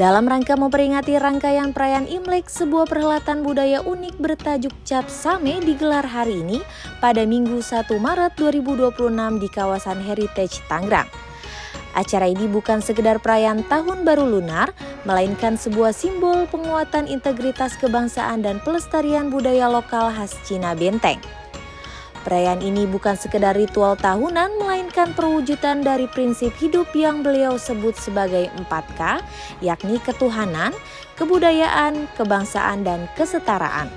Dalam rangka memperingati rangkaian perayaan Imlek, sebuah perhelatan budaya unik bertajuk Cap Same digelar hari ini pada Minggu 1 Maret 2026 di kawasan Heritage Tangerang. Acara ini bukan sekedar perayaan Tahun Baru Lunar, melainkan sebuah simbol penguatan integritas kebangsaan dan pelestarian budaya lokal khas Cina Benteng. Perayaan ini bukan sekedar ritual tahunan, melainkan perwujudan dari prinsip hidup yang beliau sebut sebagai 4K, yakni ketuhanan, kebudayaan, kebangsaan, dan kesetaraan.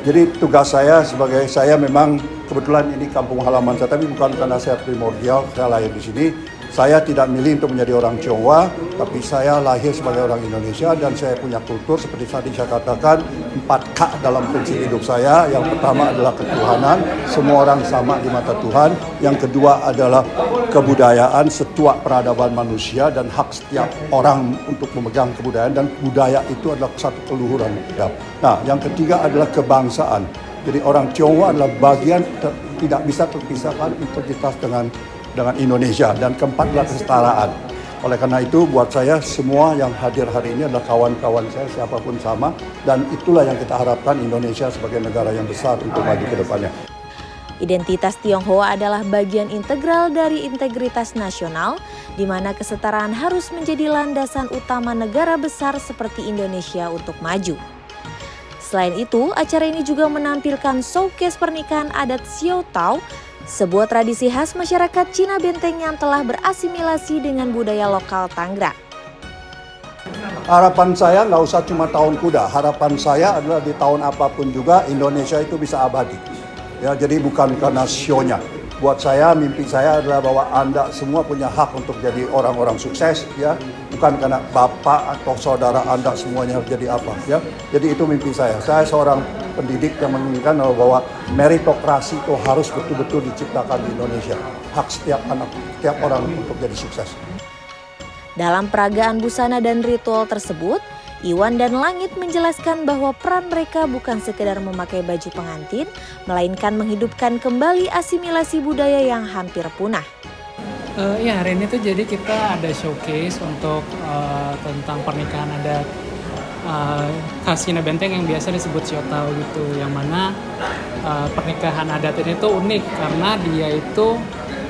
Jadi tugas saya memang kebetulan ini kampung halaman saya, tapi bukan karena saya primordial, saya lahir di sini. Saya tidak milih untuk menjadi orang Tionghoa, tapi saya lahir sebagai orang Indonesia dan saya punya kultur seperti tadi saya katakan 4K dalam prinsip hidup saya. Yang pertama adalah ketuhanan, semua orang sama di mata Tuhan. Yang kedua adalah kebudayaan, setua peradaban manusia dan hak setiap orang untuk memegang kebudayaan, dan budaya itu adalah satu keluhuran. Nah, yang ketiga adalah kebangsaan. Jadi orang Tionghoa adalah bagian tidak bisa terpisahkan integritas dengan Indonesia, dan keempat adalah kesetaraan. Oleh karena itu buat saya semua yang hadir hari ini adalah kawan-kawan saya, siapapun sama, dan itulah yang kita harapkan Indonesia sebagai negara yang besar untuk maju ke depannya. Identitas Tionghoa adalah bagian integral dari integritas nasional, di mana kesetaraan harus menjadi landasan utama negara besar seperti Indonesia untuk maju. Selain itu, acara ini juga menampilkan showcase pernikahan adat Xiao Tao, sebuah tradisi khas masyarakat Cina Benteng yang telah berasimilasi dengan budaya lokal Tangerang. Harapan saya nggak usah cuma tahun kuda, harapan saya adalah di tahun apapun juga Indonesia itu bisa abadi. Ya, jadi bukan karena sionya. Buat saya, mimpi saya adalah bahwa Anda semua punya hak untuk jadi orang-orang sukses, ya. Bukan karena bapak atau saudara Anda semuanya harus jadi apa, ya. Jadi itu mimpi saya. Saya seorang pendidik yang menginginkan bahwa meritokrasi itu harus betul-betul diciptakan di Indonesia. Hak setiap anak, setiap orang untuk jadi sukses. Dalam peragaan busana dan ritual tersebut, Iwan dan Langit menjelaskan bahwa peran mereka bukan sekedar memakai baju pengantin, melainkan menghidupkan kembali asimilasi budaya yang hampir punah. Ya, hari ini tuh jadi kita ada showcase untuk tentang pernikahan adat khas Cina Benteng yang biasa disebut Xiao Tao gitu, yang mana pernikahan adat ini tuh unik karena dia itu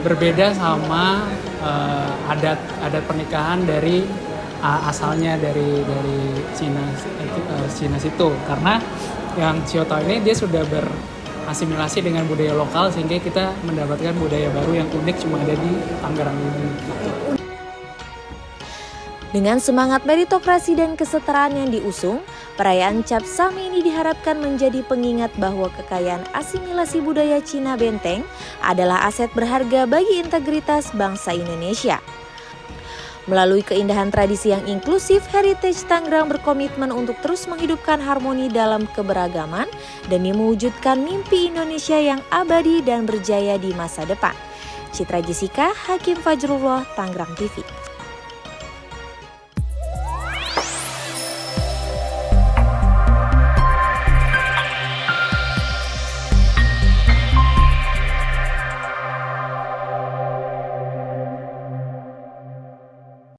berbeda sama adat pernikahan dari asalnya dari Cina situ, karena yang Xiao Tao ini dia sudah berasimilasi dengan budaya lokal sehingga kita mendapatkan budaya baru yang unik cuma ada di Tangerang ini. Dengan semangat meritokrasi dan kesetaraan yang diusung, perayaan Cap Same ini diharapkan menjadi pengingat bahwa kekayaan asimilasi budaya Cina Benteng adalah aset berharga bagi integritas bangsa Indonesia. Melalui keindahan tradisi yang inklusif, Heritage Tangerang berkomitmen untuk terus menghidupkan harmoni dalam keberagaman demi mewujudkan mimpi Indonesia yang abadi dan berjaya di masa depan. Citra Jessica, Hakim Fajrullah, Tangerang TV.